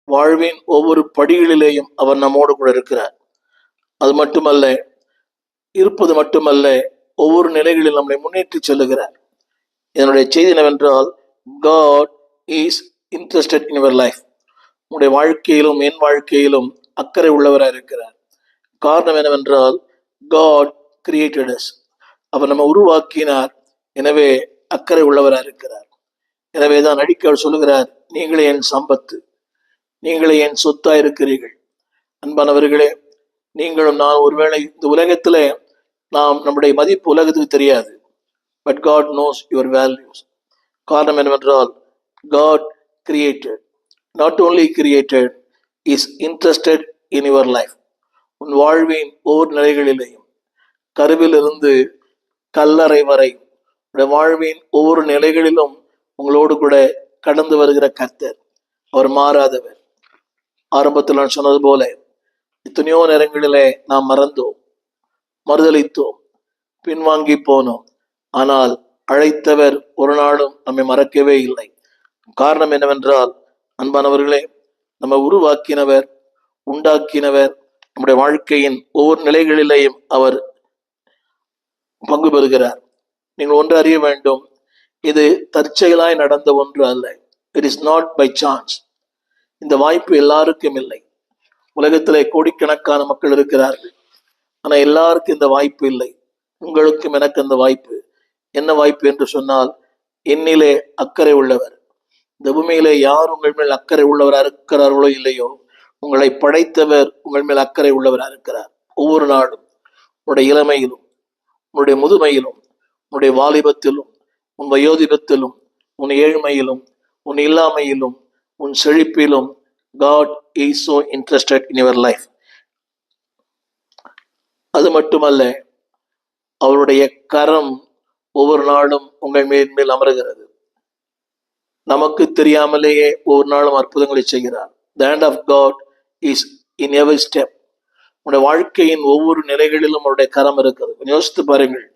வாழ்வின் ஒவ்வொரு படிகளிலேயும் அவர் நம்மோடு கூட இருக்கிறார். அது மட்டுமல்ல, இருப்பது மட்டுமல்ல, ஒவ்வொரு நிலைகளில் நம்மை முன்னேற்றி செல்லுகிறார். இதனுடைய செய்தி என்னவென்றால், God is interested in your life. உங்களுடைய வாழ்க்கையிலும் என் வாழ்க்கையிலும் அக்கறை உள்ளவராக இருக்கிறார். காரணம் என்னவென்றால், God created us. அவர் நம்ம உருவாக்கினார். எனவே அக்கறை உள்ளவராக இருக்கிறார். எனவே தான் அடிக்கடி சொல்லுகிறார், நீங்களே என் சம்பத்து, நீங்களே என் சொத்தா இருக்கிறீர்கள். அன்பானவர்களே, நீங்களும் நான் ஒருவேளை இந்த உலகத்துல நம்முடைய மதிப்பு உலகத்துக்கு தெரியாது. But God knows your values. காரணம் என்னவென்றால், God created, not only created, is interested in your life. உன் வாழ்வின் ஒவ்வொரு நிலைகளிலேயும், கருவிலிருந்து கல்லறை வரை வாழ்வின் ஒவ்வொரு நிலைகளிலும் உங்களோடு கூட கடந்து வருகிற கர்த்தர். அவர் மாறாதவர். ஆரம்பத்தில் நான் சொன்னது போல, எத்தனையோ நேரங்களிலே நாம் மறந்தோம், மறுதளித்தோம், பின்வாங்கி போனோம். ஆனால் அழைத்தவர் ஒரு நாளும் நம்மை மறக்கவே இல்லை. காரணம் என்னவென்றால், அன்பானவர்களே, நம்ம உருவாக்கினவர், உண்டாக்கினவர், நம்முடைய வாழ்க்கையின் ஒவ்வொரு நிலைகளிலேயும் அவர் பங்கு பெறுகிறார். நீங்கள் ஒன்று அறிய வேண்டும், இது தற்செயலாய் நடந்த ஒன்று அல்ல. It is not by chance. இந்த வாய்ப்பு எல்லாருக்கும் இல்லை. உலகத்திலே கோடிக்கணக்கான மக்கள் இருக்கிறார்கள். ஆனால் எல்லாருக்கும் இந்த வாய்ப்பு இல்லை. உங்களுக்கும் எனக்கு அந்த வாய்ப்பு. என்ன வாய்ப்பு என்று சொன்னால், என்னிலே அக்கறை உள்ளவர். இந்த பூமியிலே யார் உங்கள் மேல் அக்கறை உள்ளவராக இருக்கிறார்களோ இல்லையோ, உங்களை படைத்தவர் உங்கள் மேல் அக்கறை உள்ளவராக இருக்கிறார். ஒவ்வொரு நாளும், உன்னுடைய இளமையிலும், உன்னுடைய முதுமையிலும், உன்னுடைய வாலிபத்திலும், உன் வயோதிபத்திலும், உன் ஏழ்மையிலும், உன் இல்லாமையிலும், உன் செழிப்பிலும், God is so interested in your life. அது மட்டுமல்ல, அவருடைய கரம் ஒவ்வொரு நாளும் உங்கள் மேல் அமருகிறது. நமக்கு தெரியாமலேயே ஒவ்வொரு நாளும் அற்புதங்களை செய்கிறார். The hand of God is in every step. உங்களுடைய வாழ்க்கையின் ஒவ்வொரு நிலைகளிலும் அவருடைய கரம் இருக்கிறது. யோசித்து பாருங்கள்,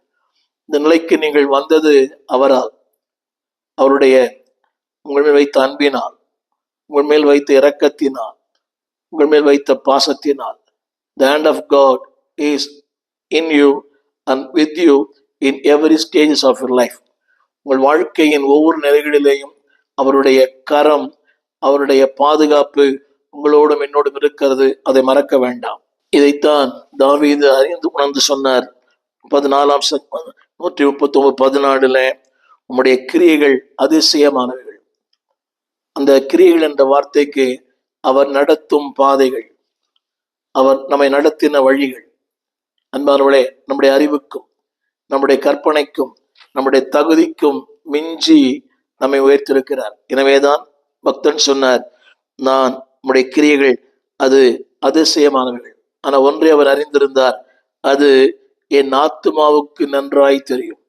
இந்த நிலைக்கு நீங்கள் வந்தது அவரால், அவருடைய உங்கள் மேல் வைத்த அன்பினால், உங்கள் மேல் வைத்த இரக்கத்தினால், உங்கள் மேல் வைத்த பாசத்தினால். The hand of God is in you and with you in every stages of your life. உங்கள் வாழ்க்கையின் ஒவ்வொரு நிலைகளிலேயும் அவருடைய கரம், அவருடைய பாதுகாப்பு உங்களோடும் என்னோடும் இருக்கிறது. அதை மறக்க வேண்டாம். இதைத்தான் தாவீது அறிந்து உணர்ந்து சொன்னார். 139:14 உம்முடைய கிரியைகள் அதிசயமானவைகள். அந்த கிரியைகள் என்ற வார்த்தைக்கு அவர் நடத்தும் பாதைகள், அவர் நம்மை நடத்தின வழிகள். அன்பானவர்களே, நம்முடைய அறிவுக்கும், நம்முடைய கற்பனைக்கும், நம்முடைய தகுதிக்கும் மிஞ்சி நம்மை உயர்த்திருக்கிறார். எனவேதான் பக்தன் சொன்னார், நான் உம்முடைய கிரியைகள் அது அதிசயமானவைகள். ஆனால் ஒன்றை அவர் அறிந்திருந்தார், அது என் ஆத்துமாவுக்கு நன்றாய் தெரியும்.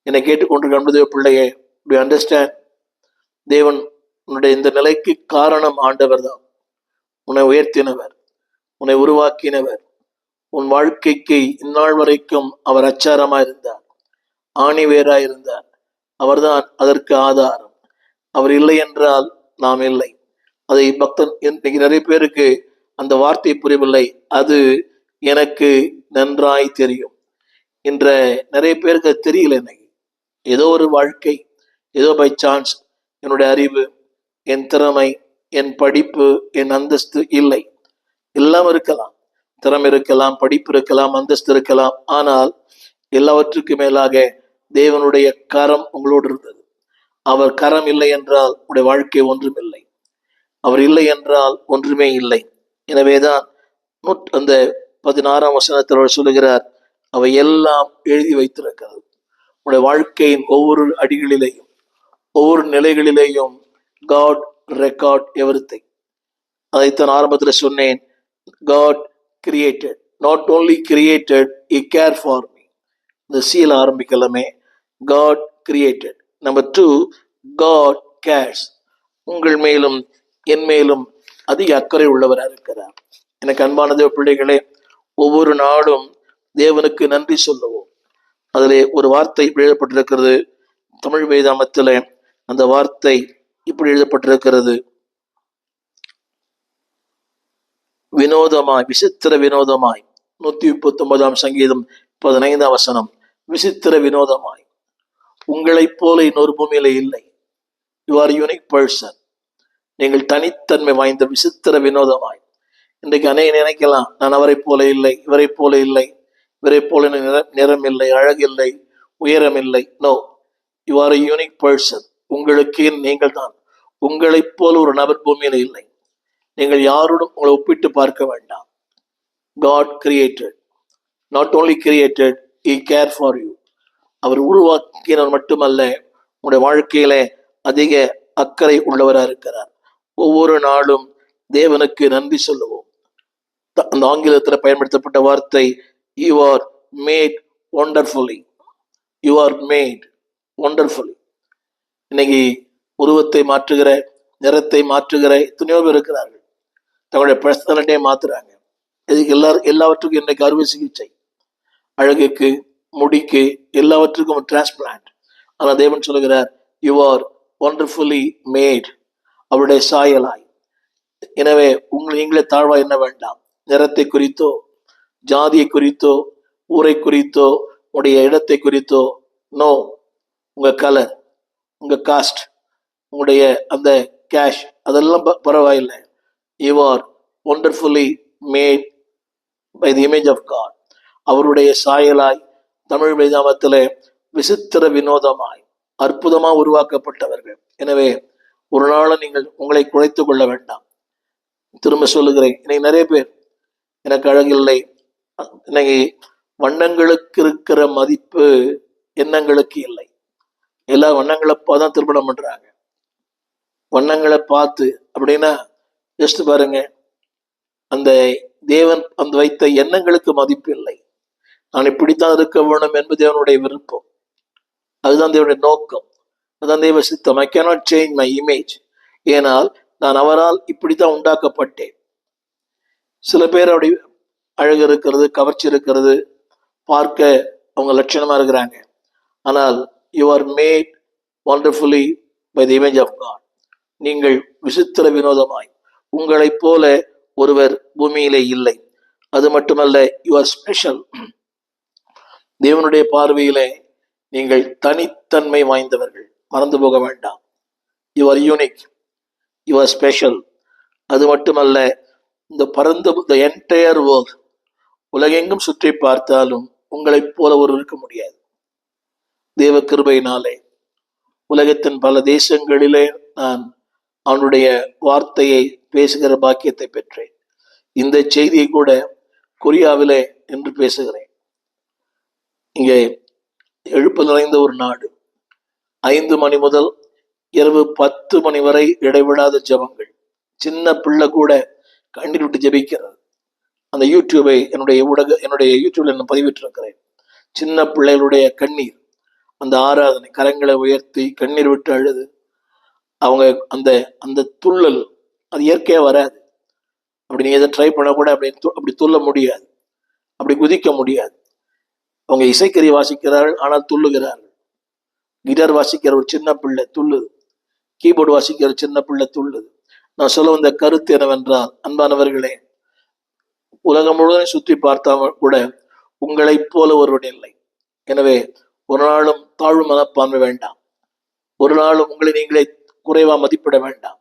என்னை கேட்டுக்கொண்டிருக்கிற பிள்ளையே, டு அண்டர்ஸ்டாண்ட், தேவன் உன்னுடைய இந்த நிலைக்கு காரணம் ஆண்டவர் தான். உன்னை உயர்த்தினவர், உன்னை உருவாக்கினவர். உன் வாழ்க்கைக்கு இந்நாள் வரைக்கும் அவர் அச்சாரமாக இருந்தார், ஆணிவேராக இருந்தார். அவர்தான் அதற்கு ஆதாரம். அவர் இல்லை என்றால் நாம் இல்லை. அதை பக்தன், இன்னைக்கு நிறைய பேருக்கு அந்த வார்த்தை புரியவில்லை. அது எனக்கு நன்றாய் தெரியும். என்ற நிறைய பேருக்கு அது தெரியல. இன்னைக்கு ஏதோ ஒரு வாழ்க்கை, ஏதோ பை சான்ஸ், என்னுடைய அறிவு, என் திறமை, என் படிப்பு, என் அந்தஸ்து இல்லை. எல்லாம் இருக்கலாம், திறமை இருக்கலாம், படிப்பு இருக்கலாம், அந்தஸ்து இருக்கலாம். ஆனால் எல்லாவற்றுக்கும் மேலாக தேவனுடைய கரம் உங்களோடு இருந்தது. அவர் கரம் இல்லை என்றால் உடைய வாழ்க்கை ஒன்றும் இல்லை. அவர் இல்லை என்றால் ஒன்றுமே இல்லை. எனவேதான் அந்த 16ஆம் வசனத்தில் அவர் சொல்லுகிறார், அவை எல்லாம் எழுதி வைத்திருக்கிறது. உடைய வாழ்க்கையின் ஒவ்வொரு அடிகளிலேயும், ஒவ்வொரு நிலைகளிலேயும் God record everything. அதைத்தான் ஆரம்பத்தில் சொன்னேன். God created, not only created, he cared for me. இந்த சீல ஆரம்பிக்கலாமே. God created. Number 2, God cares. உங்கள் மேலும் என் மேலும் அதிக அக்கறை உள்ளவராக இருக்கிறார். எனக்கு அன்பான தேவ பிள்ளைகளே, ஒவ்வொரு நாளும் தேவனுக்கு நன்றி சொல்லுவோம். அதிலே ஒரு வார்த்தை இப்படி எழுதப்பட்டிருக்கிறது. தமிழ் வேதாமத்தில் அந்த வார்த்தை இப்படி எழுதப்பட்டிருக்கிறது. வினோதமாய், விசித்திர வினோதமாய். 139 சங்கீதம் 15 வசனம். விசித்திர வினோதமாய். உங்களைப் போல இன்னொரு பூமியில இல்லை. You are unique person. நீங்கள் தனித்தன்மை வாய்ந்த விசித்திர வினோதமாய். இன்றைக்கு அநேக நினைக்கலாம், நான் அவரை போல இல்லை, இவரை போல இல்லை, இவரை போல நிறம் இல்லை, அழகில்லை, உயரம் இல்லை. No, you are a unique person. உங்களுக்கு நீங்கள் தான். உங்களைப் போல ஒரு நபர் பூமியில இல்லை. நீங்கள் யாரோடும் உங்களை ஒப்பிட்டு பார்க்க வேண்டாம். God created, not only created, he cared for you. அவர் உருவாக்கினவர் மட்டுமல்ல, உங்களுடைய வாழ்க்கையில அதிக அக்கறை உள்ளவராக இருக்கிறார். ஒவ்வொரு நாளும் தேவனுக்கு நன்றி சொல்லுவோம். அந்த ஆங்கிலத்தில் பயன்படுத்தப்பட்ட வார்த்தை you are made wonderfully. You are made wonderfully. இன்னைக்கு உருவத்தை மாற்றுகிற, நிறத்தை மாற்றுகிற எத்தனையோ பேர் இருக்கிறார்கள். தங்களுடைய பர்சனாலிட்டியை மாத்துறாங்க. இதுக்கு எல்லாவற்றுக்கும் இன்னைக்கு அறுவை சிகிச்சை, அழகுக்கு, முடிக்கு, எல்லாவற்றுக்கும் டிரான்ஸ்பிளான்ட். ஆனால் தேவன் சொல்லுகிறார், யூ ஆர் ஒண்டர்ஃபுல்லி மேட். அவருடைய சாயலாய். எனவே நீங்களே தாழ்வா என்ன வேண்டாம். நிறத்தை குறித்தோ, ஜாதியை குறித்தோ, ஊரை குறித்தோ, உடைய இடத்தை குறித்தோ, நோ. உங்க கலர், உங்க காஸ்ட், உங்களுடைய அந்த கேஷ், அதெல்லாம் பரவாயில்லை. You are wonderfully made by the image of God. அவருடைய சாயலாய், தமிழ் வேதாமத்திலே விசித்திர வினோதமாய், அற்புதமா உருவாக்கப்பட்டவர்கள். எனவே ஒரு நாளும் நீங்கள் உங்களை குறைத்து கொள்ள வேண்டாம். திரும்ப சொல்லுகிறேன், இன்னைக்கு நிறைய பேர் எனக்கு அழகில்லை. இன்னைக்கு வண்ணங்களுக்கு இருக்கிற மதிப்பு எண்ணங்களுக்கு இல்லை. எல்லா வண்ணங்களை தான் திருமணம் பண்றாங்க. வண்ணங்களை பார்த்து அப்படின்னா யோசித்து பாருங்க, அந்த தேவன் அந்த வைத்த எண்ணங்களுக்கு மதிப்பு இல்லை. நான் இப்படித்தான் இருக்க வேணும் என்பது தேவனுடைய விருப்பம். அதுதான் தேவனுடைய நோக்கம், அதுதான் தேவ சித்தம். I cannot change my image. ஏனால் நான் அவரால் இப்படித்தான் உண்டாக்கப்பட்டேன். சில பேர் அப்படி அழகு இருக்கிறது, கவர்ச்சி இருக்கிறது, பார்க்க அவங்க லட்சணமா இருக்கிறாங்க. ஆனால் you are made wonderfully by the image of God. நீங்கள் விசித்திர வினோதமாய். உங்களைப் போல ஒருவர் பூமியிலே இல்லை. அது மட்டுமல்ல, யூ ஆர் ஸ்பெஷல். தேவனுடைய பார்வையிலே நீங்கள் தனித்தன்மை வாய்ந்தவர்கள். மறந்து போக வேண்டாம். You are unique, you are special. அது மட்டுமல்ல, இந்த பரந்த என்டையர் வேர்ல்ட், உலகெங்கும் சுற்றி பார்த்தாலும் உங்களைப் போல ஒரு இருக்க முடியாது. தேவ கிருபையினாலே உலகத்தின் பல தேசங்களிலே நான் அவனுடைய வார்த்தையை பேசுகிற பாக்கியத்தை பெற்றேன். இந்த செய்தியை கூட கொரியாவிலே என்று பேசுகிறேன். இங்கே எழுப்பு நிறைந்த ஒரு நாடு. 5 மணி முதல் இரவு 10 மணி வரை இடைவிடாத ஜெபங்கள். சின்ன பிள்ளை கூட கண்ணீர் விட்டு ஜெபிக்கிறது. அந்த யூடியூபை என்னுடைய யூடியூப்ல நான் பதிவிட்டிருக்கிறேன். சின்ன பிள்ளைகளுடைய கண்ணீர், அந்த ஆராதனை, கரங்களை உயர்த்தி கண்ணீர் விட்டு அழுது, அவங்க அந்த அந்த துள்ளல் அது இயற்கையா வராது. அப்படி நீங்க எதை ட்ரை பண்ண கூட அப்படி துள்ள முடியாது, அப்படி குதிக்க முடியாது. அவங்க இசைக்கறி வாசிக்கிறார்கள், ஆனால் துள்ளுகிறார்கள். கிட்டார் வாசிக்கிற ஒரு சின்ன பிள்ளை துள்ளுது, கீபோர்டு வாசிக்கிற ஒரு சின்ன பிள்ளை துள்ளுது. நான் சொல்ல வந்த கருத்து என்னவென்றால், அன்பானவர்களே, உலகம் முழுவதும் சுற்றி பார்த்தால் கூட உங்களைப் போல ஒருவன் இல்லை. எனவே ஒரு நாளும் தாழ்வு மனப்பான்மை வேண்டாம். ஒரு நாளும் உங்களை நீங்களே குறைவா மதிப்பிட வேண்டாம்.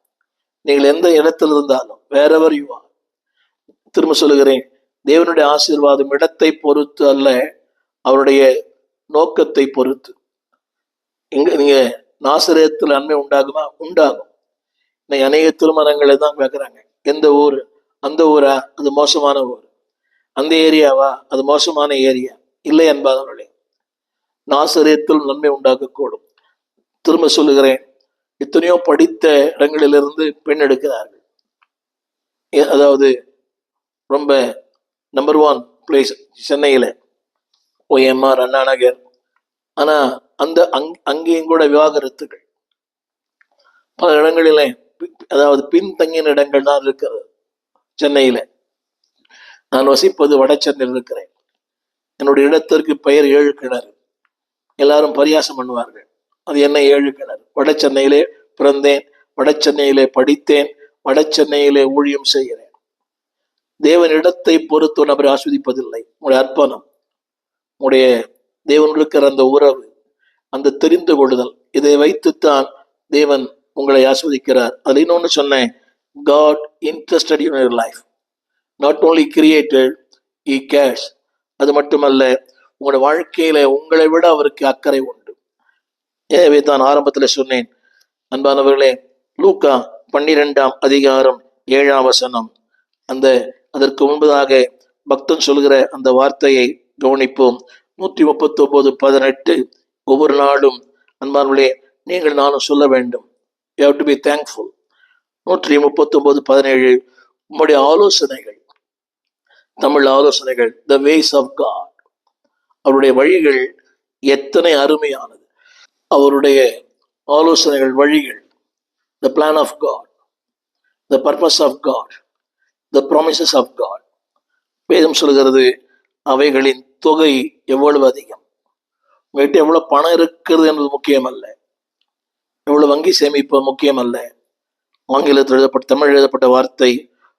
நீங்கள் எந்த இடத்தில் இருந்தாலும், வேறெவர் யூ ஆர். திரும்ப சொல்லுகிறேன், தேவனுடைய ஆசீர்வாதம் இடத்தை பொறுத்து அல்ல, அவருடைய நோக்கத்தை பொறுத்து. நீங்க நாசரேத்தில் நன்மை உண்டாகுமா? உண்டாகும். இன்னைக்கு அநேக திருமணங்களை தான் கேட்குறாங்க. எந்த ஊர்? அந்த ஊரா? அது மோசமான ஊர். அந்த ஏரியாவா? அது மோசமான ஏரியா. இல்லை என்பார்களே, நாசரேத்தில் நன்மை உண்டாக்கக்கூடும். திரும்ப சொல்லுகிறேன், எத்தனையோ படித்த இடங்களிலிருந்து பெண் எடுக்கிறார்கள். அதாவது ரொம்ப நம்பர் 1 பிளேஸ் சென்னையில OMR, அண்ணா நகர். ஆனா அங்கேயும் கூட விவாகரத்துகள் பல இடங்களில, அதாவது பின்தங்கின இடங்கள் தான் இருக்கிறது சென்னையில. நான் வசிப்பது வட சென்னையில் இருக்கிறேன். என்னுடைய இடத்திற்கு பெயர் 7 கிணறு. எல்லாரும் பரியாசம் பண்ணுவார்கள், அது என்ன 7 கிணறு? வட சென்னையிலே பிறந்தேன், வட சென்னையிலே படித்தேன், வட சென்னையிலே ஊழியம் செய்கிறேன். தேவன் இடத்தை பொறுத்து நபரை ஆஸ்வதிப்பதில்லை. உங்களுடைய அர்ப்பணம், உங்களுடைய தேவன் இருக்கிற அந்த உறவு, அந்த தெரிந்து கொள்ளுதல், இதை வைத்துத்தான் தேவன் உங்களை ஆஸ்வதிக்கிறார். அதுல இன்னொன்னு சொன்னேன், God interested in your life, not only created, he cares. அது மட்டுமல்ல, உங்களுடைய வாழ்க்கையில உங்களை விட அவருக்கு அக்கறை உண்டு. எனவே தான் ஆரம்பத்தில் சொன்னேன், அன்பானவர்களே, லூக்கா 12:7 அதற்கு முன்பதாக பக்தன் சொல்கிற அந்த வார்த்தையை கவனிப்போம். 139:18 ஒவ்வொரு நாளும் அன்பானவர்களே நீங்கள் நானும் சொல்ல வேண்டும். You have to be thankful. 139:17 உம்முடைய ஆலோசனைகள், தமிழ் ஆலோசனைகள், the ways of God, அவருடைய வழிகள் எத்தனை அருமையானது. அவருடைய ஆலோசனைகள், வழிகள், the plan of God, the purpose of God, the promises of God. வேதம் சொல்கிறது அவைகளின் தொகை எவ்வளவு அதிகம். உங்கள்கிட்ட எவ்வளவு பணம் இருக்கிறது என்பது முக்கியம் அல்ல, எவ்வளவு வங்கி சேமிப்பு முக்கியம் அல்ல. ஆங்கிலத்தில் எழுதப்பட்ட, தமிழ் எழுதப்பட்ட வார்த்தை,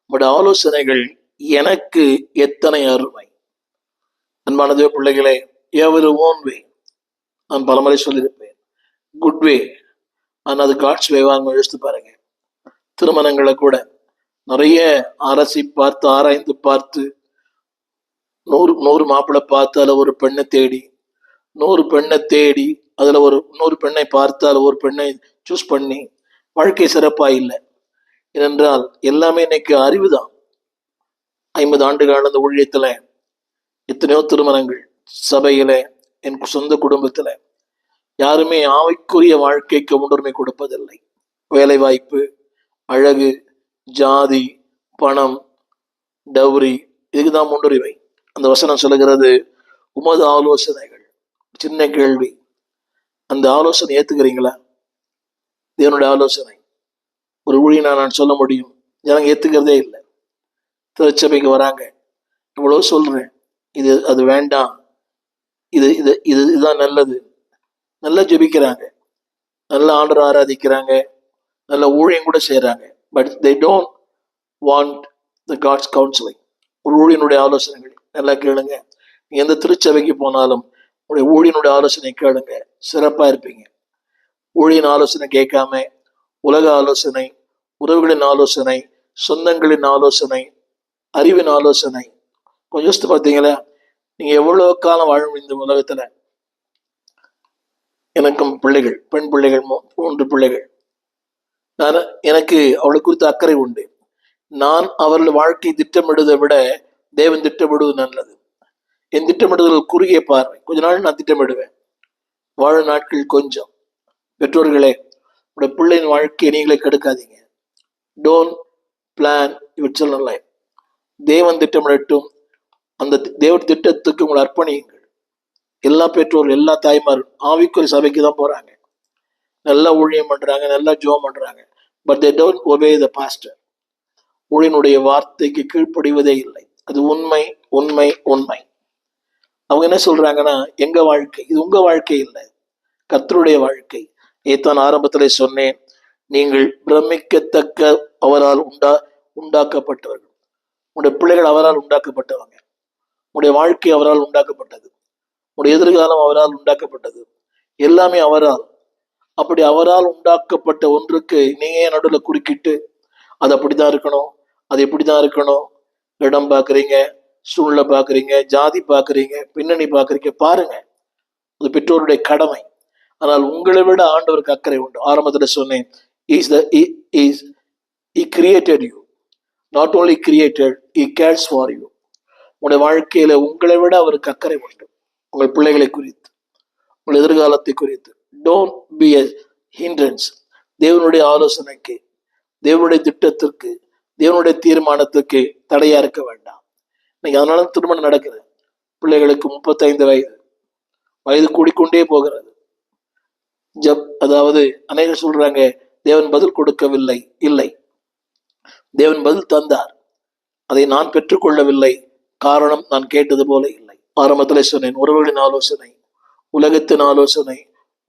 உங்களுடைய ஆலோசனைகள் எனக்கு எத்தனை அருமை. அன்பான தேவ பிள்ளைகளே, எவரு ஓன் வே, நான் பலமுறை சொல்லியிருப்பேன், குட் வே, ஆனால் அது காட்ஸ் வேவாங்க. யோசித்து பாருங்க, திருமணங்களை கூட நிறைய அரசி பார்த்து ஆராய்ந்து பார்த்து 100 மாப்பிள்ளை பார்த்து அதில் ஒரு பெண்ணை தேடி, 100 பெண்ணை தேடி அதில் ஒரு 100 பெண்ணை பார்த்து அதில் ஒரு பெண்ணை சூஸ் பண்ணி வாழ்க்கை சிறப்பாக இல்லை. ஏனென்றால் எல்லாமே இன்னைக்கு அறிவுதான். 50 ஆண்டு கால அந்த ஊழியத்தில் எத்தனையோ திருமணங்கள், சபையில, என் சொந்த குடும்பத்தில் யாருமே ஆவிக்குரிய வாழ்க்கைக்கு முன்னுரிமை கொடுப்பதில்லை. வேலை வாய்ப்பு, அழகு, ஜாதி, பணம், டவுரி, இதுக்குதான் முன்னுரிமை. அந்த வசனம் சொல்லுகிறது, உமது ஆலோசனைகள். சின்ன கேள்வி, அந்த ஆலோசனை ஏத்துக்கிறீங்களா? தேவனுடைய ஆலோசனை ஒரு ஊழியனா நான் சொல்ல முடியும், ஜனங்க ஏத்துக்கிறதே இல்லை. திருச்சபைக்கு வராங்க, இவ்வளவு சொல்றேன், இது அது வேண்டாம், இதுதான் நல்லது, நல்லா ஜெபிக்கிறாங்க, நல்ல ஆண்டவரை ஆராதிக்கிறாங்க, நல்ல ஊழியம் கூட செய்யறாங்க. But they don't want the God's counseling. ஒரு ஊழியனுடைய ஆலோசனைகள் நல்லா கேளுங்க. எந்த திருச்சபைக்கு போனாலும் உங்களுடைய ஊழியனுடைய ஆலோசனை கேளுங்க, சிறப்பா இருப்பீங்க. ஊழியன் ஆலோசனை கேட்காம உலக ஆலோசனை, உறவுகளின் ஆலோசனை, சொந்தங்களின் ஆலோசனை, அறிவின் ஆலோசனை, கொஞ்சம் யோசித்து பார்த்தீங்களா? நீங்க எவ்வளவு காலம் வாழும் இந்த உலகத்துல? எனக்கும் பிள்ளைகள், பெண் பிள்ளைகள், 3 பிள்ளைகள். எனக்கு அவளை குறித்து அக்கறை உண்டு. நான் அவர்கள் வாழ்க்கை திட்டமிடுவதை விட தேவன் திட்டமிடுவது நல்லது. என் திட்டமிடுதல் குறுகிய பார்வை, கொஞ்ச நாள் நான் திட்டமிடுவேன், வாழும் நாட்கள் கொஞ்சம். பெற்றோர்களே, உங்களுடைய பிள்ளையின் வாழ்க்கையை நீங்களே கெடுக்காதீங்க. Don't plan your children life. தேவன் திட்டமிடட்டும், அந்த தேவ திட்டத்துக்கு உங்களை அர்ப்பணியுங்கள். எல்லா பெற்றோர்கள், எல்லா தாய்மாரும் ஆவிக்குரிய சபைக்கு தான் போறாங்க, நல்லா ஊழியம் பண்றாங்க, நல்லா ஜோம் பண்றாங்க. But they don't obey the pastor. ஊழியனுடைய வார்த்தைக்கு கீழ்ப்படிவதே இல்லை. அது உண்மை, உண்மை, உண்மை. அவங்க என்ன சொல்றாங்கன்னா, எங்க வாழ்க்கை இது, உங்க வாழ்க்கை இல்லை, கர்த்தருடைய வாழ்க்கை. ஏத்தான் ஆரம்பத்திலே சொன்னேன், நீங்கள் பிரமிக்கத்தக்க அவரால் உண்டாக்கப்பட்டவர்கள். உங்களுடைய பிள்ளைகள் அவரால் உண்டாக்கப்பட்டவங்க, உங்களுடைய வாழ்க்கை அவரால் உண்டாக்கப்பட்டது, உங்களுடைய எதிர்காலம் அவரால் உண்டாக்கப்பட்டது, எல்லாமே அவரால். அப்படி அவரால் உண்டாக்கப்பட்ட ஒன்றுக்கு நீங்க நடுவில் குறுக்கிட்டு அது அப்படிதான் இருக்கணும், அது எப்படிதான் இருக்கணும், இடம் பார்க்குறீங்க, சூழ்நிலை பார்க்குறீங்க, ஜாதி பார்க்குறீங்க, பின்னணி பார்க்குறீங்க, பாருங்க, அது பெற்றோருடைய கடமை. ஆனால் உங்களை விட ஆண்டவருக்கு அக்கறை உண்டு. ஆரம்பத்தில் சொன்னேன், he created you, not only created, he cares for you. உங்களுடைய வாழ்க்கையில உங்களை விட அவருக்கு அக்கறை உண்டு, உங்கள் பிள்ளைகளை குறித்து, உங்கள் எதிர்காலத்தை குறித்து. Don't be a hindrance. தேவனுடைய ஆலோசனைக்கு, தேவனுடைய திட்டத்திற்கு, தேவனுடைய தீர்மானத்துக்கு தடையா இருக்க வேண்டாம். இன்னைக்கு அதனால திருமணம் நடக்குது. பிள்ளைகளுக்கு 35 வயது கூடிக்கொண்டே போகிறது. அதாவது அநேகர் சொல்றாங்க, தேவன் பதில் கொடுக்கவில்லை. இல்லை, தேவன் பதில் தந்தார், அதை நான் பெற்றுக்கொள்ளவில்லை. காரணம், நான் கேட்டது போல இல்லை. ஆரம்பத்திலே சொன்னேன், உறவுகளின் ஆலோசனை, உலகத்தின் ஆலோசனை,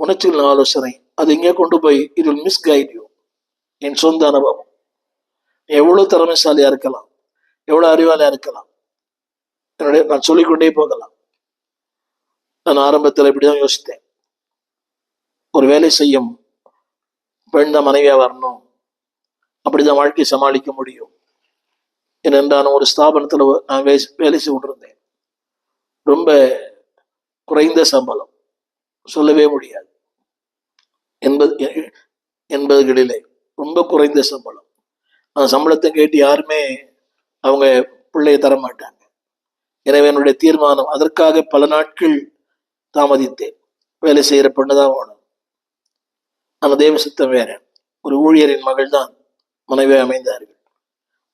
உணர்ச்சிகளின் ஆலோசனை, அது இங்கே கொண்டு போய் it will misguide you. என் சொந்த அனுபவம். எவ்வளவு திறமைசாலியா இருக்கலாம், எவ்வளவு அறிவாளியா இருக்கலாம். நான் சொல்லிக்கொண்டே போகலாம். நான் ஆரம்பத்தில் இப்படிதான் யோசித்தேன். ஒரு வேலை செய்யும் பெண் தான் மனைவியா வரணும், அப்படிதான் வாழ்க்கையை சமாளிக்க முடியும். ஏனென்றால் ஒரு ஸ்தாபனத்துல நான் வேலை செய்து கொண்டிருந்தேன். ரொம்ப குறைந்த சம்பளம், சொல்லவே முடியாது. 80களிலே ரொம்ப குறைந்த சம்பளம். அந்த சம்பளத்தை கேட்டு யாருமே அவங்க பிள்ளையை தர மாட்டாங்க. எனவே என்னுடைய தீர்மானம், அதற்காக பல நாட்கள் தாமதித்தேன். வேலை செய்யற பொண்ணுதான் வேணும். அந்த தேவ சித்தம் வேற. ஒரு ஊழியரின் மகள் தான் மனைவி அமைந்தார்கள்.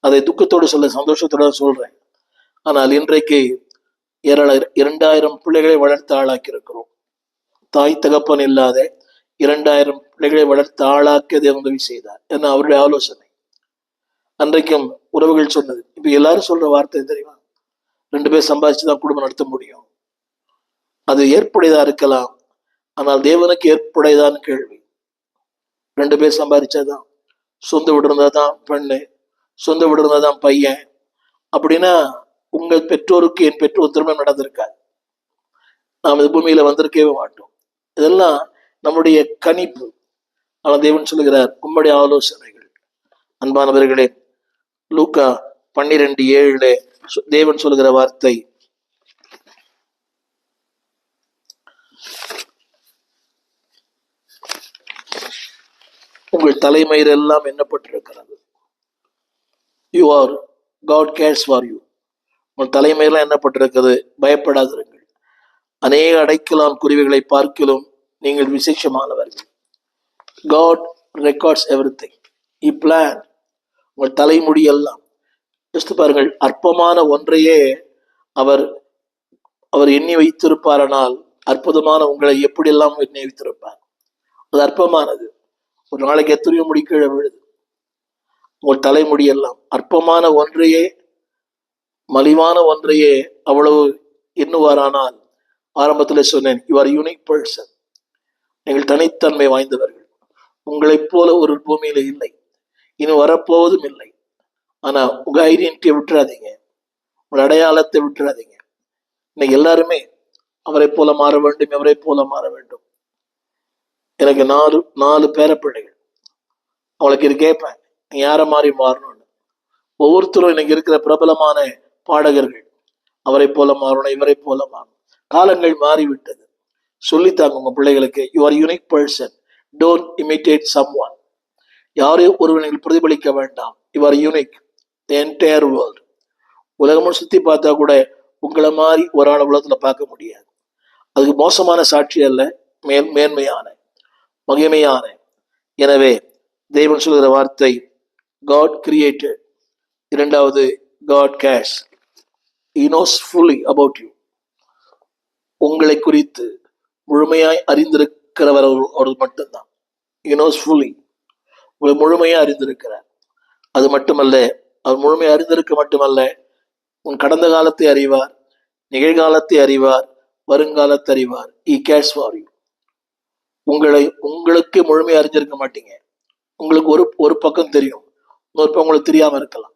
அதை துக்கத்தோடு சொல்ல, சந்தோஷத்தோட சொல்றேன். ஆனால் இன்றைக்கு 2000 பிள்ளைகளை வளர்த்து ஆளாக்கி இருக்கிறோம். தாய் தகப்பன் இல்லாத 2000 பிள்ளைகளை வளர்த்து ஆளாக்கியதை உதவி செய்தார் என்ன அவருடைய ஆலோசனை. அன்றைக்கும் உறவுகள் சொன்னது. இப்ப எல்லாரும் சொல்ற வார்த்தை தெரியுமா? 2 பேர் சம்பாதிச்சுதான் குடும்பம் நடத்த முடியும். அது ஏற்புடையதா இருக்கலாம், ஆனால் தேவனுக்கு ஏற்புடையதான்னு கேள்வி. 2 பேர் சம்பாதிச்சாதான், சொந்த வீடு இருந்தாதான் பெண்ணு, சொந்த வீடு இருந்தாதான் பையன். அப்படின்னா உங்கள் பெற்றோருக்கு என் பெற்றோர் திருமணம் நடந்திருக்காது. நாம் இந்த பூமியில வந்திருக்கவே மாட்டோம். இதெல்லாம் நம்முடைய கணிப்பு. ஆனால் தேவன் சொல்லுகிறார், உம்முடைய ஆலோசனைகள். அன்பானவர்களே, லூக்கா 12:7 தேவன் சொல்லுகிற வார்த்தை, உங்கள் தலைமயிர் எல்லாம் எண்ணப்பட்டிருக்கிறது. You are, God cares for you. உங்கள் தலைமையெல்லாம் எண்ணப்பட்டிருக்கிறது, பயப்படாதிருங்கள். அநேக அடைக்கலான் குருவிகளை பார்க்கிலும் நீங்கள் விசேஷமானவர்கள். God records everything. He planned. உங்கள் தலைமுடி எல்லாம் யோசித்து பாருங்கள். அற்பமான ஒன்றையே அவர் அவர் எண்ணி வைத்திருப்பாரானால் அற்புதமான உங்களை எப்படியெல்லாம் எண்ணி வைத்திருப்பார். அது அற்பமானது. ஒரு நாளைக்கு எத்தனையோ முடி கீழே விழுது. உங்கள் தலைமுடி எல்லாம் அற்பமான ஒன்றையே, மலிவான ஒன்றையே அவ்வளவு எண்ணுவாரானால், ஆரம்பத்தில் சொன்னேன், யூ ஆர் யூனிக் பர்சன். நீங்கள் தனித்தன்மை வாய்ந்தவர்கள். உங்களைப் போல ஒரு பூமியில இல்லை, இன்னும் வரப்போவதும் இல்லை. ஆனா உங்க ஐடென்டிட்டியை விட்டுறாதீங்க, உங்க அடையாளத்தை விட்டுறாதீங்க. இன்னைக்கு எல்லாருமே அவரை போல மாற வேண்டும், எவரை போல மாற வேண்டும். எனக்கு 4 பேரப்பிள்ளைகள். அவங்களுக்கு இது கேட்பேன், நீ யாரை மாதிரி மாறணும்னு. ஒவ்வொருத்தரும் இன்னைக்கு இருக்கிற பிரபலமான பாடகர்கள் அவரை போல மாறணும், இவரை போல மாறணும். காலங்கள் மாறிவிட்டது. சொல்லித்தாங்க உங்க பிள்ளைகளுக்கு, you are unique person, don't imitate someone. யாரையும் ஒருவர்கள் பிரதிபலிக்க வேண்டாம். You are unique, the entire world. உலகமும் சுத்தி பார்த்தா கூட உங்களை மாதிரி ஒரு ஆள் உலகத்துல பார்க்க முடியாது. அதுக்கு மோசமான சாட்சி அல்ல, மேன்மையான மகிமையான. எனவே தேவன் சொல்கிற வார்த்தை, God created. இரண்டாவது, God cares. He knows fully about you. உங்களை குறித்து முழுமையாய் அறிந்திருக்கிறவர் அவர் மட்டும்தான். He knows fully. உங்களை முழுமையா அறிந்திருக்கிறார். அது மட்டுமல்ல, அவர் முழுமையை அறிந்திருக்க மட்டுமல்ல, உன் கடந்த காலத்தை அறிவார், நிகழ்காலத்தை அறிவார், வருங்காலத்தை அறிவார். He cares for you. உங்களுக்கு முழுமையை அறிஞ்சிருக்க மாட்டீங்க. உங்களுக்கு ஒரு பக்கம் தெரியும், இன்னொரு பக்கம் உங்களுக்கு தெரியாம இருக்கலாம்.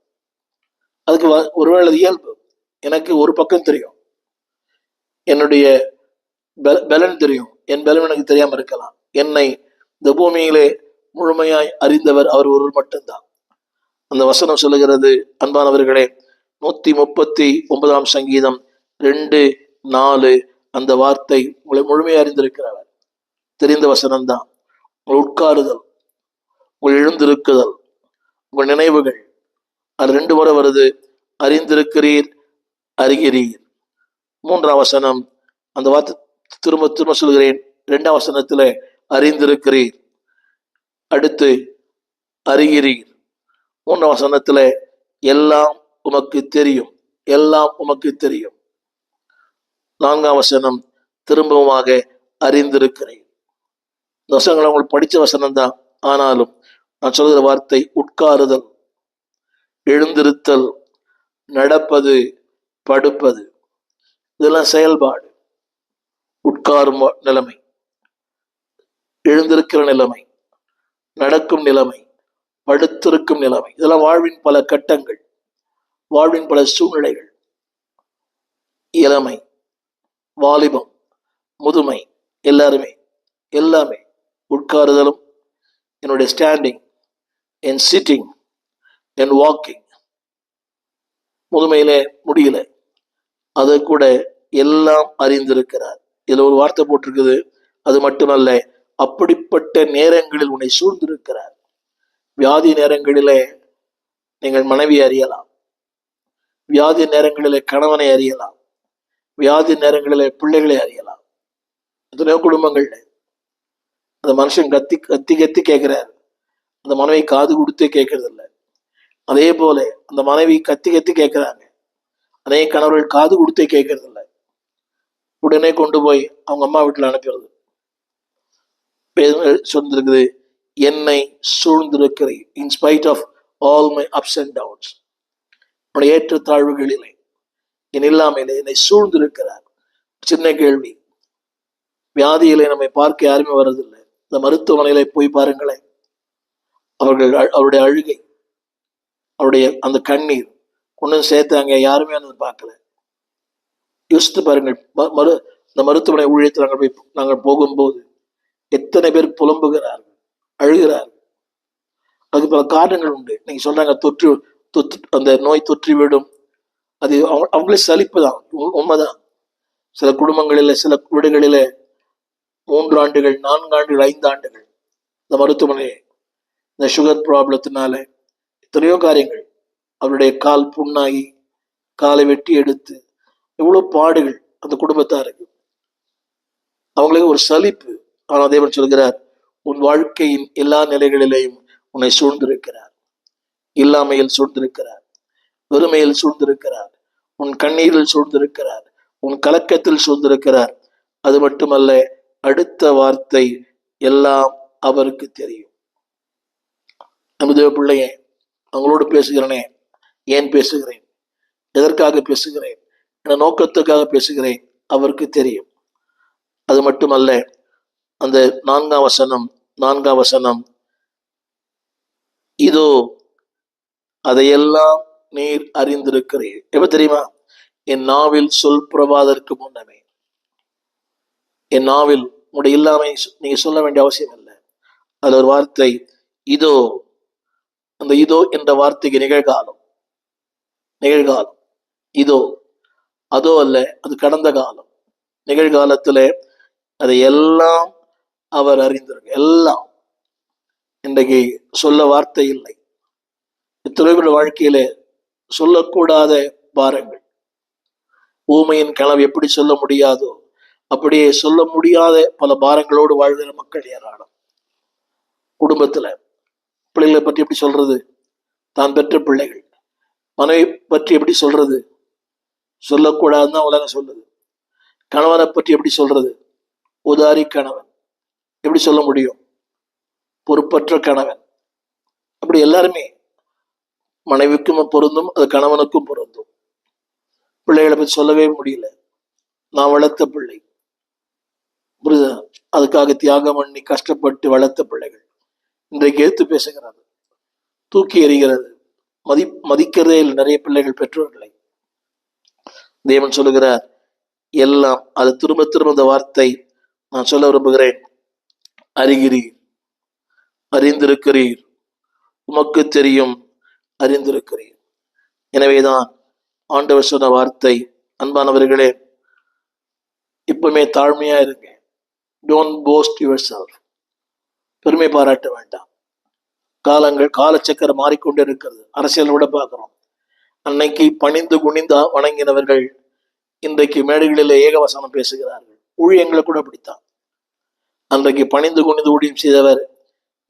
அதுக்கு ஒருவேளை இயல்பு. எனக்கு ஒரு பக்கம் தெரியும், என்னுடைய பலன் தெரியும், என் பலன் எனக்கு தெரியாம இருக்கலாம். என்னை இந்த பூமியிலே முழுமையாய் அறிந்தவர் அவர் ஒருவர் மட்டும்தான். அந்த வசனம் சொல்லுகிறது, அன்பானவர்களே, 139 சங்கீதம் 2:4, அந்த வார்த்தை உங்களை முழுமையாக அறிந்திருக்கிறவர். தெரிந்த வசனம்தான். உங்கள் உட்காருதல், உங்கள் எழுந்திருக்குதல், உங்கள் நினைவுகள், அது 2 முறை வருது. அறிந்திருக்கிறீர், அறிகிறீர். 3ஆம் வசனம், அந்த வார்த்தை திரும்ப சொல்கிறேன். 2ஆம் வசனத்துல அறிந்திருக்கிறீர், அடுத்து அறிகிறீர். 3ஆம் வசனத்துல எல்லாம் உமக்கு தெரியும், எல்லாம் உமக்கு தெரியும். 4ஆம் வசனம் திரும்பவுமாக அறிந்திருக்கிறேன். இந்த வசனங்களை உங்களுக்கு படிச்ச வசனம் தான். ஆனாலும் நான் சொல்கிற வார்த்தை உட்காருதல், எழுந்திருத்தல், நடப்பது, படுப்பது, இதெல்லாம் செயல்பாடு. உட்காரும் நிலைமை, எழுந்திருக்கிற நிலைமை, நடக்கும் நிலைமை, படுத்திருக்கும் நிலைமை, இதெல்லாம் வாழ்வின் பல கட்டங்கள். வாழ்வின் பல சூழ்நிலைகள், இளமை, வாலிபம், முதுமை, எல்லாமே உட்காருதலும், என்னுடைய ஸ்டாண்டிங், என் சிட்டிங், என் வாக்கிங், முதுமையிலே முடியல, அதை கூட எல்லாம் அறிந்திருக்கிறார். இதுல ஒரு வார்த்தை போட்டிருக்குது, அது மட்டுமல்ல, அப்படிப்பட்ட நேரங்களில் உன்னை சூழ்ந்திருக்கிறார். வியாதி நேரங்களிலே நீங்கள் மனைவி அறியலாம், வியாதி நேரங்களிலே கணவனை அறியலாம், வியாதி நேரங்களிலே பிள்ளைகளை அறியலாம். எத்தனையோ குடும்பங்கள்ல அந்த மனுஷன் கத்தி கத்தி கத்தி கேட்கிறார், அந்த மனைவி காது கொடுத்தே கேட்கறது இல்லை. அதே போல அந்த மனைவி கத்தி கத்தி கேட்கிறாங்க, அதே கணவர்கள் காது கொடுத்தே கேட்கறது இல்லை. உடனே கொண்டு போய் அவங்க அம்மா வீட்டில் அனுப்பிடுறது. சொல்லிருக்குது, என்னை சூழ்ந்திருக்கிறேன், in spite of all my ups and downs, என்னுடைய ஏற்றத்தாழ்வுகளிலே, என் இல்லாமையிலே என்னை சூழ்ந்திருக்கிறார். சின்ன கேள்வி, வியாதியிலே நம்மை பார்க்க யாருமே வர்றதில்லை. இந்த மருத்துவமனையில போய் பாருங்களேன், அவருடைய அழுகை, அவருடைய அந்த கண்ணீர் ஒன்றும் சேர்த்தாங்க, யாருமே அதை பார்க்கல. யோசித்து பாருங்கள், இந்த மருத்துவமனை ஊழியத்தில் நாங்கள் போகும்போது எத்தனை பேர் புலம்புகிறார்கள், அழுகிறார்கள். அதுக்கு பல காரணங்கள் உண்டு. நீங்க சொல்றாங்க தொற்று அந்த நோய் தொற்றி விடும், அது அவங்களே சலிப்பு தான், உண்மைதான். சில குடும்பங்களில, சில வீடுகளில 3 ஆண்டுகள், 4 ஆண்டுகள், 5 ஆண்டுகள் இந்த மருத்துவமனை, இந்த சுகர் ப்ராப்ளத்தினால எத்தனையோ காரியங்கள், அவருடைய கால் புண்ணாகி காலை வெட்டி எடுத்து எவ்வளவு பாடுகள் அந்த குடும்பத்தாருக்கு. அவங்களுக்கு ஒரு சலிப்பு. ஆனால் தேவன் சொல்கிறார், உன் வாழ்க்கையின் எல்லா நிலைகளிலேயும் உன்னை சூழ்ந்திருக்கிறார். இல்லாமையில் சூழ்ந்திருக்கிறார், வெறுமையில் சூழ்ந்திருக்கிறார், உன் கண்ணீரில் சூழ்ந்திருக்கிறார், உன் கலக்கத்தில் சூழ்ந்திருக்கிறார். அது மட்டுமல்ல, அடுத்த வார்த்தை எல்லாம் அவருக்கு தெரியும். நம்ம தேவ பிள்ளையே, அவங்களோடு பேசுகிறேனே, ஏன் பேசுகிறேன், எதற்காக பேசுகிறேன், என நோக்கத்துக்காக பேசுகிறேன், அவருக்கு தெரியும். அது மட்டுமல்ல, அந்த 4ஆம் வசனம், இதோ அதையெல்லாம் நீர் அறிந்திருக்கிறீர். எப்ப தெரியுமா? என் நாவில் சொல் புறவாதற்கு முன்னமே. என் நாவில் உங்களுடைய இல்லாமை நீங்க சொல்ல வேண்டிய அவசியம் இல்லை. அதுல ஒரு வார்த்தை இதோ. அந்த இதோ என்ற வார்த்தைக்கு நிகழ்காலம். இதோ, அதோ அல்ல, அது கடந்த காலம். நிகழ்காலத்துல அதை எல்லாம் அவர் அறிந்திருக்க. எல்லாம் இன்றைக்கு சொல்ல வார்த்தை இல்லை. இத்துறைகள் வாழ்க்கையில சொல்லக்கூடாத பாரங்கள், ஊமையின் கனவு எப்படி சொல்ல முடியாதோ அப்படியே சொல்ல முடியாத பல பாரங்களோடு வாழ்கிற மக்கள் ஏராளம். குடும்பத்துல பிள்ளைகளை பற்றி எப்படி சொல்றது? தான் பெற்ற பிள்ளைகள். மனைவி பற்றி எப்படி சொல்றது? சொல்லக்கூடாதுதான் உலகம் சொல்லுது. கணவனை பற்றி எப்படி சொல்றது? உதாரி கணவன். எப்படி சொல்ல முடியும்? பொறுப்பற்ற கணவன். அப்படி எல்லாருமே, மனைவிக்கும் பொருந்தும், அது கணவனுக்கும் பொருந்தும். பிள்ளைகளை பற்றி சொல்லவே முடியல. நான் வளர்த்த பிள்ளை, புரியுதா? அதுக்காக தியாகம் பண்ணி கஷ்டப்பட்டு வளர்த்த பிள்ளைகள் இன்றைக்கு ஏத்து பேசுகிறது, தூக்கி எறிகிறது, மதிக்கிறதே இல்லை நிறைய பிள்ளைகள் பெற்றோர்களை. தேவன் சொல்லுகிறார், எல்லாம். அது திரும்ப திரும்ப இந்த வார்த்தை நான் சொல்ல விரும்புகிறேன். அறிகிறீர், அறிந்திருக்கிறீர், உமக்கு தெரியும், அறிந்திருக்கிறீர். எனவேதான் ஆண்டவர் சொன்ன வார்த்தை, அன்பானவர்களே, இப்பவுமே தாழ்மையா இருங்க. Don't post your self. பெருமை பாராட்ட வேண்டாம். காலச்சக்கரம் மாறிக்கொண்டே இருக்கிறது. அரசியல் விட பார்க்கிறோம். அன்னைக்கு பணிந்து குனிந்து வணங்கினவர்கள் இன்றைக்கு மேடைகளில் ஏகவசனம் பேசுகிறார்கள். ஊழியங்களை கூட அப்படித்தான். அன்றைக்கு பணிந்து குனிந்து ஊழியம் செய்தவர்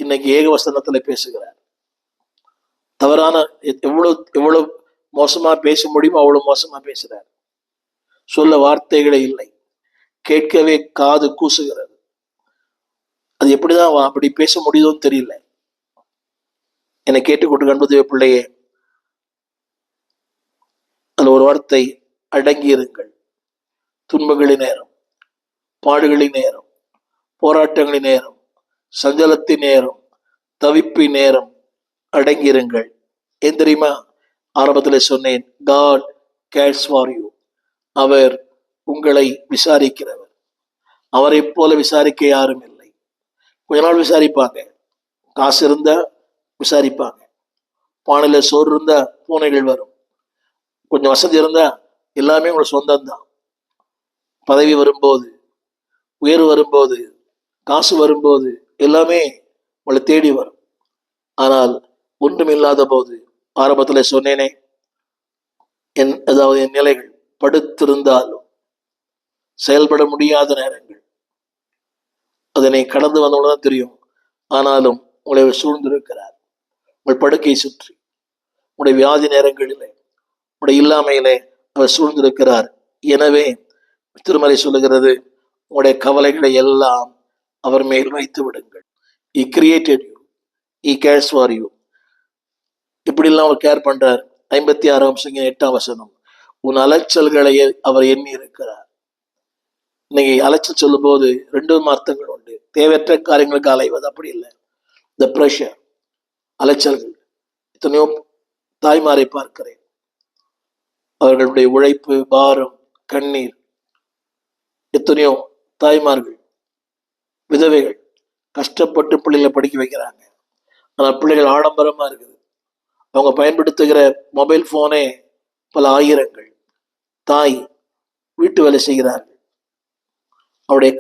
இன்னைக்கு ஏகவசனத்துல பேசுகிறார். தவறான எவ்வளவு மோசமா பேச முடியுமோ அவ்வளவு மோசமா பேசுறார். சொல்ல வார்த்தைகளே இல்லை, கேட்கவே காது கூசுகிறது. அது எப்படிதான் அப்படி பேச முடியுதோன்னு தெரியல. என்னை கேட்டுக்கொண்டு அன்புதேவ பிள்ளையே, அதுல ஒரு வார்த்தை, அடங்கியிருங்கள். துன்பங்களின் நேரம், பாடுகளின் நேரம், போராட்டங்களின் நேரம், சஞ்சலத்தின் நேரம், தவிப்பின் நேரம், அடங்கியிருங்கள். ஏன் தெரியுமா? ஆரம்பத்தில் சொன்னேன், God cares for you. அவர் உங்களை விசாரிக்கிறவர். அவரை போல விசாரிக்க யாரும் இல்லை. கொஞ்ச நாள் விசாரிப்பாங்க, காசு இருந்தா விசாரிப்பாங்க, பானையில சோறு இருந்தா பூனைகள் வரும், கொஞ்சம் வசதி இருந்தா எல்லாமே உங்களுக்கு சொந்தம் தான். பதவி வரும்போது, உயர்வு வரும்போது, காசு வரும்போது எல்லாமே உங்களை தேடி வரும். ஆனால் ஒன்றும் இல்லாத போது, ஆரம்பத்தில் சொன்னேனே, அதாவது என் நிலைகள் படுத்திருந்தாலும் செயல்பட முடியாத நேரங்கள், அதனை கடந்து வந்தவங்கதான் தெரியும். ஆனாலும் உங்களை சூழ்ந்திருக்கிறார். உங்கள் படுக்கை சுற்றி, உங்களுடைய வியாதி நேரங்களிலே, உங்களுடைய இல்லாமையிலே அவர் சூழ்ந்திருக்கிறார். எனவே திருமறை சொல்லுகிறது, உங்களுடைய கவலைகளை எல்லாம் அவர் மேல் வைத்து விடுங்கள். He created you. He cares for you. இப்படிலாம் அவர் கேர் பண்றார். 56:8 உன் அலைச்சல்களை அவர் எண்ணி இருக்கிறார். இன்னைக்கு அலைச்சல் சொல்லும் போது 2 அர்த்தங்கள் உண்டு. தேவையற்ற காரியங்களுக்கு அலைவது, அப்படி இல்லை. இந்த பிரஷர், அலைச்சல்கள். எத்தனையோ தாய்மாரை பார்க்கிறேன், அவர்களுடைய உழைப்பு, பாரம், கண்ணீர். எத்தனையோ தாய்மார்கள், விதவைகள் கஷ்டப்பட்டு பிள்ளைகளை படிக்க வைக்கிறாங்க. ஆனால் பிள்ளைகள் ஆடம்பரமா இருக்குது. அவங்க பயன்படுத்துகிற மொபைல் போனே பல ஆயிரங்கள். தாய் வீட்டு வேலை செய்கிறார்கள், அவருடைய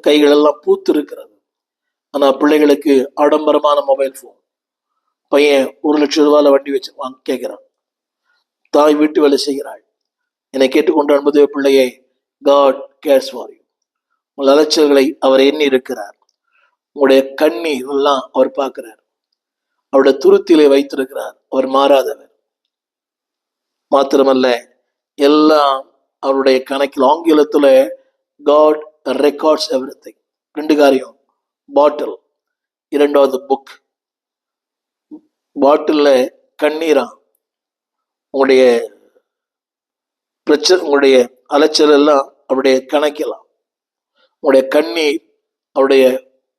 கைகள் எல்லாம் பூத்து இருக்கிறது. ஆனால் பிள்ளைகளுக்கு ஆடம்பரமான மொபைல் போன். பையன் 1 லட்சம் ரூபாயில வண்டி வச்சு கேட்கிறான். தாய் வீட்டு வேலை செய்கிறாள். என்னை கேட்டுக்கொண்டு அன்பது பிள்ளையை, God cares for you. உங்கள் அலைச்சல்களை அவர் எண்ணி இருக்கிறார். உங்களுடைய கண்ணீர் எல்லாம் அவர் பார்க்கிறார். அவருடைய துருத்திலே வைத்திருக்கிறார். அவர் மாறாதவர். மாத்திரமல்ல, எல்லாம் அவருடைய கணக்கில். ஆங்கிலத்துல God records everything. 2 காரியம். பாட்டில், 2வது புக். பாட்டில்ல கண்ணீரா, உங்களுடைய பிரச்சனை, உங்களுடைய அலைச்சல் எல்லாம் அவருடைய கணக்கிலாம். உங்களுடைய கண்ணீர் அவருடைய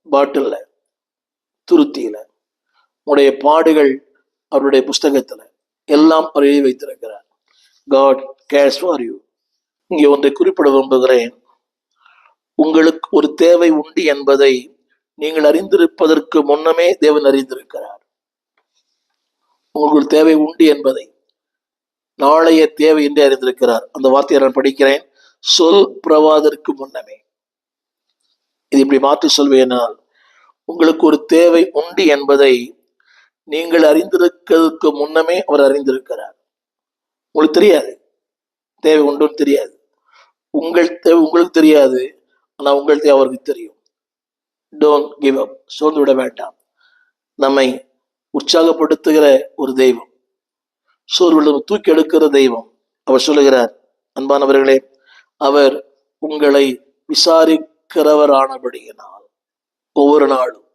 பாட்டில்ல, துருத்தியில. உங்களுடைய பாடுகள் அவருடைய புஸ்தகத்துல, எல்லாம் அவர் எழுதி வைத்திருக்கிறார். God cares for you. இங்கே ஒன்றை குறிப்பிட விரும்புகிறேன். உங்களுக்கு ஒரு தேவை உண்டு என்பதை நீங்கள் அறிந்திருப்பதற்கு முன்னமே தேவன் அறிந்திருக்கிறார். உங்களுக்கு ஒரு தேவை உண்டு என்பதை நாளைய தேவை என்று அறிந்திருக்கிறார். அந்த வார்த்தையை நான் படிக்கிறேன். சொல் பிரவாதற்கு முன்னமே. இது இப்படி மாற்றி சொல்வேனால், உங்களுக்கு ஒரு தேவை உண்டு என்பதை நீங்கள் அறிந்திருக்கிறதுக்கு முன்னமே அவர் அறிந்திருக்கிறார். உங்களுக்கு தெரியாது தேவை உண்டுன்னு தெரியாது. உங்கள் தேவை உங்களுக்கு தெரியாது, ஆனால் உங்கள் தேவை அவருக்கு தெரியும். Don't give up. சோர்ந்து விட வேண்டாம். நம்மை உற்சாகப்படுத்துகிற ஒரு தெய்வம், சோர்வுடன் தூக்கி எடுக்கிற தெய்வம். அவர் சொல்லுகிறார், அன்பானவர்களே, அவர் உங்களை விசாரிக்கிறவர் ஆனபடியினால் ஒவ்வொரு நாளும்,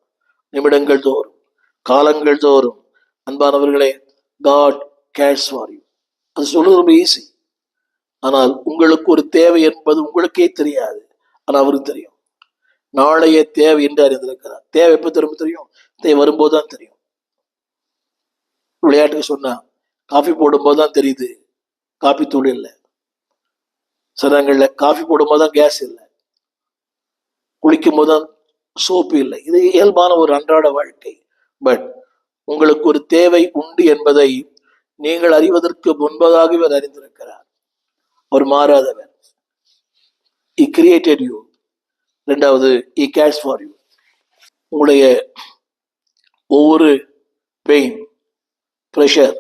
நிமிடங்கள் தோறும், காலங்கள் தோறும், அன்பானவர்களே, God cares for you. அது சொல்றது ரொம்ப ஈஸி. ஆனால் உங்களுக்கு ஒரு தேவை என்பது உங்களுக்கே தெரியாது, ஆனால் அவருக்கு தெரியும். நாளைய தேவை என்று அறிந்திருக்கிறார். தேவை எப்ப திரும்ப தெரியும்? தேவை வரும்போதுதான் தெரியும். விளையாட்டுக்கு சொன்னா, காஃபி போடும்போது தான் தெரியுது காஃபி தூள் இல்லை. சிலங்கள்ல காஃபி போடும்போது தான் கேஸ் இல்லை, குளிக்கும் போதுதான் சோப்பு இல்லை. இது இயல்பான ஒரு அன்றாட வாழ்க்கை. பட் உங்களுக்கு ஒரு தேவை உண்டு என்பதை நீங்கள் அறிவதற்கு முன்பதாகவே அவர் அறிந்திருக்கிறார். அவர் மாறாதவர். He created you. 2வது, He cares for you. உங்களுடைய ஒவ்வொரு பெயின், ப்ரெஷர்,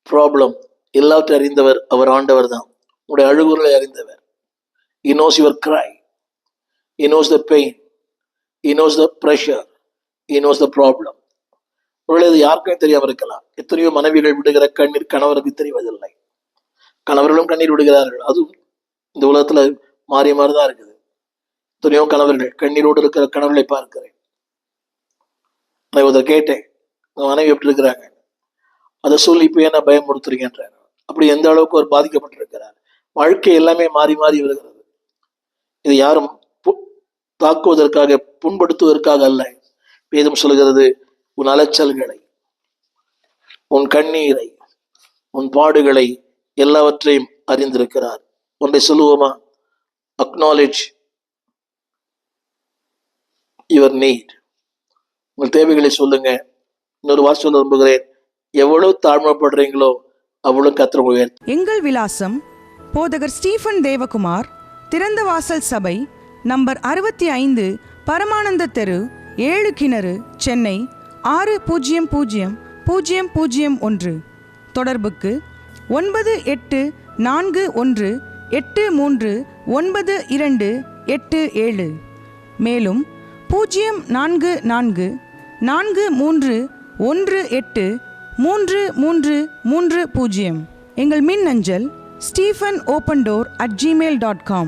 ப்ராப்ளம் எல்லாவற்றையும் அறிந்தவர் அவர் ஆண்டவர் தான். உங்களுடைய அழுகுறலை அறிந்தவர். He knows your cry. He knows the pain. He knows the pressure. He knows the problem. இது யாருக்கும் தெரியாம இருக்கலாம். எத்தனையோ மனைவிகள் விடுகிற கண்ணீர் கணவருக்கு தெரிவதில்லை. கணவர்களும் கண்ணீர் விடுகிறார்கள். அதுவும் இந்த உலகத்துல மாறி மாறிதான் இருக்குது. எத்தனையோ கணவர்கள் கண்ணீரோடு இருக்கிற கணவர்களை பார்க்கிறேன். நான் இதை கேட்டேன், மனைவி எப்படி இருக்கிறாங்க, அதை சொல்லி இப்ப என்ன பயமுறுத்துறீங்கன்றார். அப்படி எந்த அளவுக்கு அவர் பாதிக்கப்பட்டிருக்கிறார். வாழ்க்கை எல்லாமே மாறி மாறி வருகிறது. இது யாரும் தாக்குவதற்காக, புண்படுத்துவதற்காக அல்ல. வேதம் சொல்கிறது, உன் அலைச்சல்களை, உன் கண்ணீரை, உன் பாடுகளை எல்லாவற்றையும் அறிந்திருக்கிறார். ஒன்றை சொல்லுவோமா? Acknowledge your need. உங்கள் தேவைகளை சொல்லுங்க. இன்னொரு வார்த்தை சொல்ல விரும்புகிறேன், எவ்வளவு தாழ்மைப்படுறீங்களோ அவ்வளவு கர்த்தர் உயர்த்துவார். எங்கள் விலாசம் போதகர் ஸ்டீஃபன் தேவகுமார், திறந்த வாசல் சபை, நம்பர் 65, பரமானந்த தெரு, 7 கிணறு, சென்னை 600001. தொடர்புக்கு 9841839287. மேலும் 04443183330. எங்கள் மின்னஞ்சல் stephenopendor@gmail.com.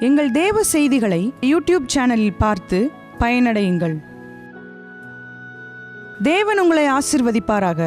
எங்கள் தேவ செய்திகளை யூடியூப் சேனலில் பார்த்து பயனடையுங்கள். தேவன் உங்களை ஆசீர்வதிப்பாராக.